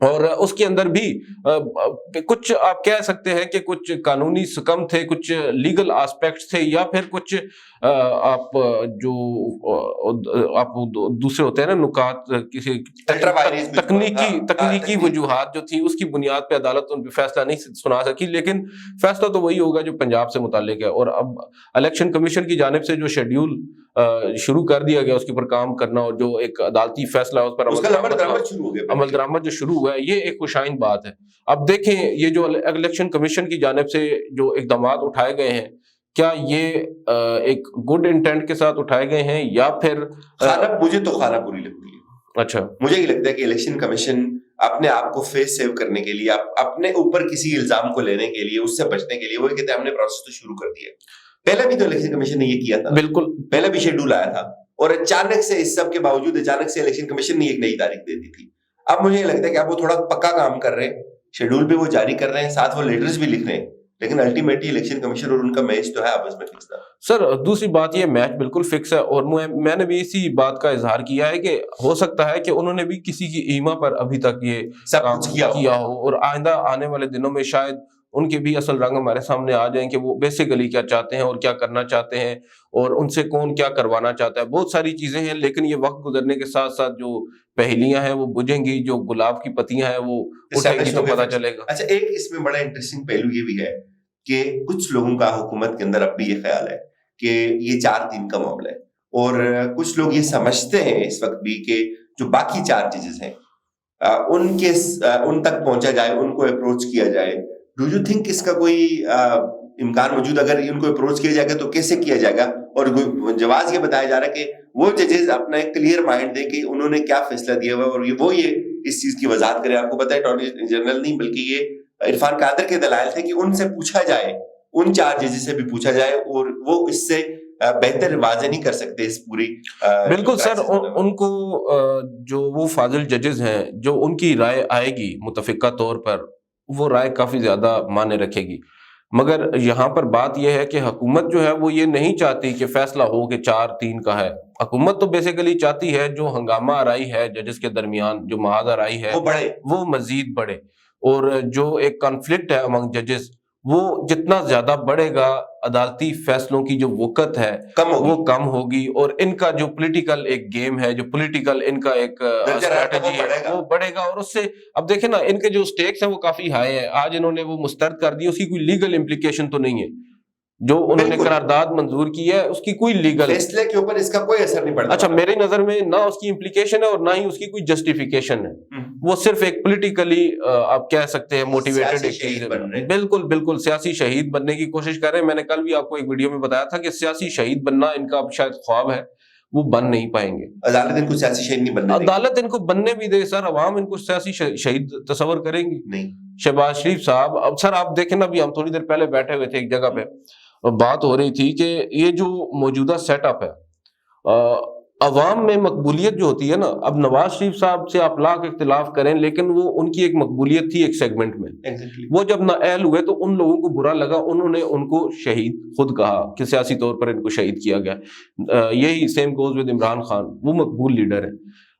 اور اس کے اندر بھی کچھ آپ کہہ سکتے ہیں کہ کچھ قانونی سکم تھے، کچھ لیگل آسپیکٹس تھے، یا پھر کچھ آپ جو آپ دوسرے ہوتے ہیں نا نکات، کسی تکنیکی وجوہات جو تھی اس کی بنیاد پہ عدالت ان پہ فیصلہ نہیں سنا سکی، لیکن فیصلہ تو وہی ہوگا جو پنجاب سے متعلق ہے۔ اور اب الیکشن کمیشن کی جانب سے جو شیڈیول شروع کر دیا گیا اس کے اوپر کام کرنا، اور جو ایک عدالتی فیصلہ اس پر عمل درآمد جو شروع ہوا ہے، یہ ایک خوشائن بات ہے۔ اب دیکھیں یہ جو الیکشن کمیشن کی جانب سے جو اقدامات اٹھائے گئے ہیں، کیا یہ ایک گڈ انٹینٹ کے ساتھ اٹھائے گئے ہیں یا پھر مجھے تو خانہ پوری لگتی ہے۔ اچھا، مجھے یہ لگتا ہے کہ الیکشن کمیشن اپنے آپ کو فیس سیو کرنے کے لیے، اپنے اوپر کسی الزام کو لینے کے لیے، اس سے بچنے کے لیے وہ کہتے ہیں ہم نے پروسیس تو شروع کر دیا۔ پہلے بھی تو الیکشن کمیشن نے یہ کیا تھا، بالکل پہلے بھی شیڈول آیا تھا، اور اچانک سے اس سب کے باوجود اچانک سے الیکشن کمیشن نے ایک نئی تاریخ دے دی تھی۔ اب مجھے یہ لگتا ہے کہ اب وہ تھوڑا پکا کام کر رہے ہیں، شیڈول بھی وہ جاری کر رہے ہیں، ساتھ وہ لیٹرز بھی لکھ رہے ہیں، لیکن الٹیمیٹلی الیکشن کمیشن اور ان کا میچ تو ہے آپس میں فکس تھا۔ سر دوسری بات یہ میچ بالکل فکس ہے، اور میں نے بھی اسی بات کا اظہار کیا ہے کہ ہو سکتا ہے کہ انہوں نے بھی کسی کی ایما پر ابھی تک یہ سب کچھ کیا ہو، اور آئندہ آنے والے دنوں میں شاید ان کے بھی اصل رنگ ہمارے سامنے آ جائیں کہ وہ بیسیکلی کیا چاہتے ہیں اور کیا کرنا چاہتے ہیں، اور ان سے کون کیا کروانا چاہتا ہے۔ بہت ساری چیزیں ہیں، لیکن یہ وقت گزرنے کے ساتھ ساتھ جو پہلیاں ہیں وہ بجھیں گی، جو گلاب کی پتیاں ہیں وہ اٹھیں گی تو پتہ چلے گا۔ اچھا، ایک اس میں بڑا انٹرسٹنگ پہلو یہ بھی ہے کہ کچھ لوگوں کا حکومت کے اندر اب بھی یہ خیال ہے کہ یہ 4-3 کا معاملہ ہے، اور کچھ لوگ یہ سمجھتے ہیں اس وقت بھی کہ جو باقی 4 ججز ہیں ان تک پہنچا جائے، ان کو اپروچ کیا جائے۔ ڈو یو تھنک اس کا کوئی امکان موجود؟ اگر ان کو اپروچ کیا جائے گا تو کیسے کیا جائے گا؟ اور جواز یہ بتایا جا رہا ہے کہ وہ ججز اپنا ایک کلیئر مائنڈ دیں کہ انہوں نے کیا فیصلہ دیا ہوا ہے، اور وہ اس چیز کی وضاحت کرے۔ آپ کو پتہ ہے اٹارنی جنرل نہیں بلکہ یہ عرفان قادر کے دلائل تھے کہ ان سے پوچھا جائے، ان 4 ججز سے بھی پوچھا جائے، اور وہ اس سے بہتر واضح نہیں کر سکتے اس پوری۔ بالکل سر، ان کو جو وہ فاضل ججز ہیں، جو ان کی رائے آئے گی متفقہ طور پر، وہ رائے کافی زیادہ معنی رکھے گی۔ مگر یہاں پر بات یہ ہے کہ حکومت جو ہے وہ یہ نہیں چاہتی کہ فیصلہ ہو کہ 4-3 کا ہے۔ حکومت تو بیسیکلی چاہتی ہے جو ہنگامہ آرائی ہے ججز کے درمیان، جو محاذ آرائی ہے وہ مزید بڑھے، اور جو ایک کانفلکٹ ہے امنگ ججز وہ جتنا زیادہ بڑھے گا، عدالتی فیصلوں کی جو وقت ہے وہ کم ہوگی، اور ان کا جو پولیٹیکل ایک گیم ہے، جو پولیٹیکل ان کا ایک اسٹریٹجی ہے وہ بڑھے گا۔ اور اس سے اب دیکھیں نا، ان کے جو سٹیکس ہیں وہ کافی ہائی ہیں۔ آج انہوں نے وہ مسترد کر دی، اس کی کوئی لیگل امپلیکیشن تو نہیں ہے۔ جو انہوں نے قرارداد منظور کی ہے اس کی کوئی لیگل فیصلے کے اوپر اس کا کوئی اثر نہیں پڑتا۔ اچھا، میری نظر میں نہ اس کی امپلیکیشن ہے اور نہ ہی اس کی کوئی جسٹیفیکیشن ہے، وہ صرف ایک پولیٹیکلی آپ کہہ سکتے ہیں موٹیویٹڈ ایک چیز ہے۔ بالکل سیاسی شہید بننے کی کوشش کر رہے ہیں۔ میں نے کل بھی آپ کو ایک ویڈیو میں بتایا تھا کہ سیاسی شہید بننا ان کا اب شاید خواب ہے، وہ بن نہیں پائیں گے۔ عدالت ان کو سیاسی شہید نہیں بننے دے گی، عدالت ان کو بننے بھی دے سر، عوام ان کو سیاسی شہید تصور کریں گی نہیں۔ شہباز شریف صاحب، اب سر آپ دیکھیں نا، ابھی ہم تھوڑی دیر پہلے بیٹھے ہوئے تھے ایک جگہ پہ، بات ہو رہی تھی کہ یہ جو موجودہ سیٹ اپ ہے، عوام میں مقبولیت جو ہوتی ہے نا، اب نواز شریف صاحب سے آپ لاکھ اختلاف کریں لیکن وہ ان کی ایک مقبولیت تھی ایک سیگمنٹ میں، وہ جب نااہل ہوئے تو ان لوگوں کو برا لگا، انہوں نے ان کو شہید خود کہا کہ سیاسی طور پر ان کو شہید کیا گیا۔ یہی same goes with Imran Khan, وہ مقبول لیڈر ہے۔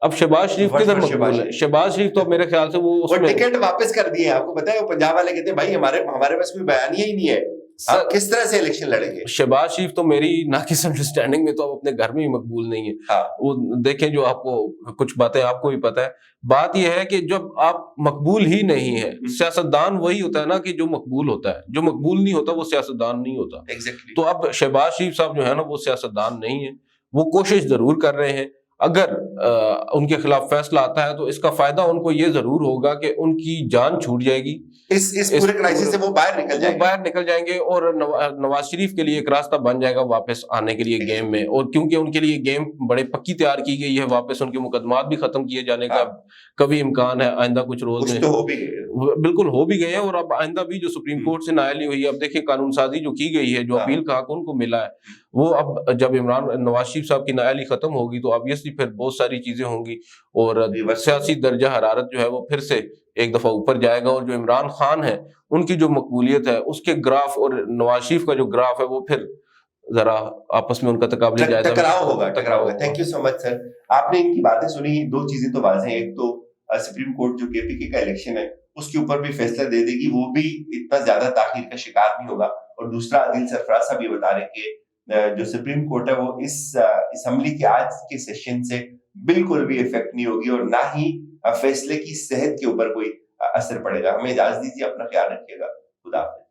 اب شہباز شریف کدھر مقبول ہے؟ شہباز شریف تو میرے خیال سے وہ ٹکٹ واپس کر دیے۔ آپ کو پتا ہے وہ پنجاب والے کہتے ہیں بھائی ہمارے پاس کوئی بیانیہ ہی نہیں ہے، آپ کس طرح سے الیکشن لڑیں گے؟ شہباز شریف تو میری ناقص انڈرسٹینڈنگ میں تو اب اپنے گھر میں ہی مقبول نہیں ہے۔ وہ دیکھیں، جو آپ کو کچھ باتیں آپ کو بھی پتہ ہے، بات یہ ہے کہ جب آپ مقبول ہی نہیں ہے، سیاستدان وہی ہوتا ہے نا کہ جو مقبول ہوتا ہے، جو مقبول نہیں ہوتا وہ سیاستدان نہیں ہوتا۔ تو اب شہباز شریف صاحب جو ہے نا وہ سیاستدان نہیں ہے، وہ کوشش ضرور کر رہے ہیں۔ اگر ان کے خلاف فیصلہ آتا ہے تو اس کا فائدہ ان کو یہ ضرور ہوگا کہ ان کی جان چھوٹ جائے گی، اس پورے کرائسس سے وہ باہر نکل جائیں گے، اور نواز شریف کے لیے ایک راستہ بن جائے گا واپس آنے کے لیے گیم میں، اور کیونکہ ان کے لیے گیم بڑے پکی تیار کی گئی ہے، واپس ان کے مقدمات بھی ختم کیے جانے کا کبھی امکان ہے آئندہ کچھ روز میں، بالکل ہو بھی گئے ہیں، اور اب آئندہ بھی جو سپریم کورٹ سے نااہلی ہوئی ہے، اب دیکھیں قانون سازی جو کی گئی ہے، جو اپیل کا حق ان کو ملا ہے، وہ اب جب نواز شریف صاحب کی نااہلی ختم ہوگی تو obviously پھر بہت ساری چیزیں ہوں گی، اور سیاسی درجہ حرارت جو ہے وہ پھر سے ایک دفعہ اوپر جائے گا، اور جو عمران خان ہے ان کی جو مقبولیت ہے اس کے گراف اور نواز شریف کا جو گراف ہے وہ پھر ذرا آپس میں ان کا تقابلی جائزہ ٹکراؤ ہوگا۔ تھینک یو سو مچ سر، آپ نے ان کی باتیں سنی، 2 چیزیں تو واضح ہیں، ایک تو سپریم کورٹ جو KPK کا الیکشن ہے اس کے اوپر بھی فیصلہ دے دے گی، وہ بھی اتنا زیادہ تاخیر کا شکار نہیں ہوگا. اور دوسرا عادل سرفراز صاحب یہ بتا رہے کہ جو سپریم کورٹ ہے وہ اس اسمبلی کے آج کے سیشن سے بالکل بھی افیکٹ نہیں ہوگی، اور نہ ہی فیصلے کی صحت کے اوپر کوئی اثر پڑے گا. ہمیں اجازت دیجیے، اپنا خیال رکھیے گا. خدا حافظ.